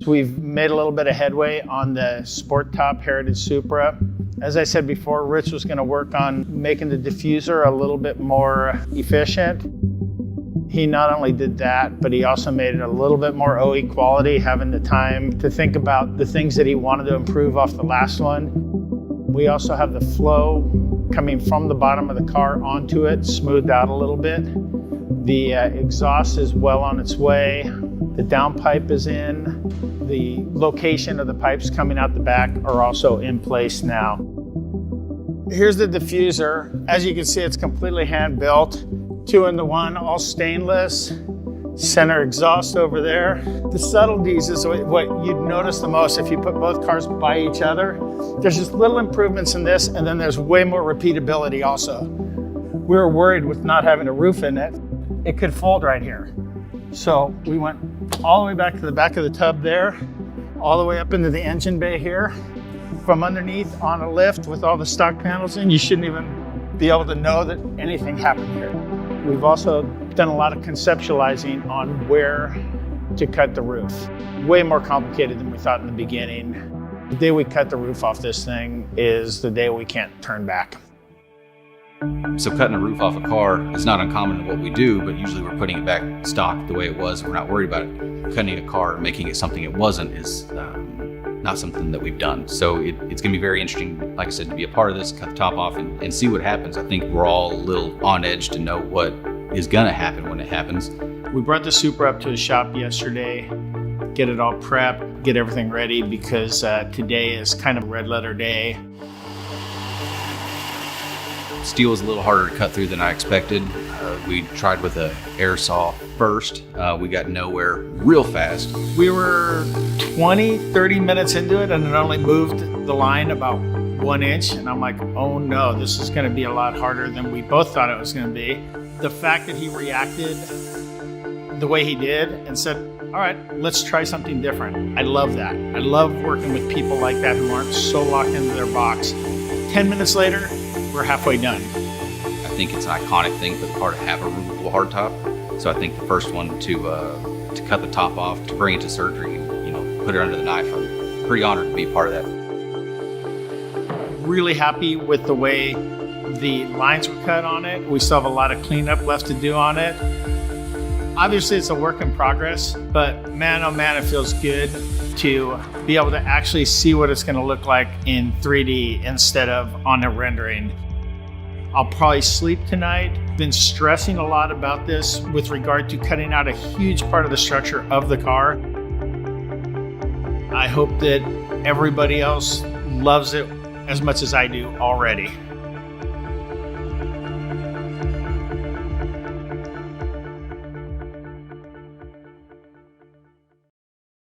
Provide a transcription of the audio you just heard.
We've made a little bit of headway on the Sport Top Heritage Supra. As I said before, Rich was going to work on making the diffuser a little bit more efficient. He not only did that, but he also made it a little bit more OE quality, having the time to think about the things that he wanted to improve off the last one. We also have the flow coming from the bottom of the car onto it, smoothed out a little bit. The exhaust is well on its way. The downpipe is in. The location of the pipes coming out the back are also in place now. Here's the diffuser. As you can see, it's completely hand-built. 2-in-1, all stainless. Center exhaust over there. The subtleties is what you'd notice the most if you put both cars by each other. There's just little improvements in this, and then there's way more repeatability also. We were worried with not having a roof in it. It could fold right here. So we went all the way back to the back of the tub there, all the way up into the engine bay here. From underneath on a lift with all the stock panels in, you shouldn't even be able to know that anything happened here. We've also done a lot of conceptualizing on where to cut the roof. Way more complicated than we thought in the beginning. The day we cut the roof off this thing is the day we can't turn back. So cutting a roof off a car is not uncommon in what we do, but usually we're putting it back stock the way it was. We're not worried about it. Cutting a car and making it something it wasn't is not something that we've done. So it's gonna be very interesting, like I said, to be a part of this, cut the top off and see what happens. I think we're all a little on edge to know what is gonna happen when it happens. We brought the Supra up to the shop yesterday, get it all prepped, get everything ready, because today is kind of a red letter day. Steel was a little harder to cut through than I expected. We tried with an air saw first. We got nowhere real fast. We were 20-30 minutes into it, and it only moved the line about 1 inch. And I'm like, oh no, this is gonna be a lot harder than we both thought it was gonna be. The fact that he reacted the way he did and said, all right, let's try something different. I love that. I love working with people like that who aren't so locked into their box. 10 minutes later, we're halfway done. I think it's an iconic thing for the car to have a removable hardtop. So I think the first one to cut the top off, to bring it to surgery, you know, put it under the knife, I'm pretty honored to be a part of that. Really happy with the way the lines were cut on it. We still have a lot of cleanup left to do on it. Obviously it's a work in progress, but man, oh man, it feels good to be able to actually see what it's gonna look like in 3D instead of on a rendering. I'll probably sleep tonight. Been stressing a lot about this with regard to cutting out a huge part of the structure of the car. I hope that everybody else loves it as much as I do already.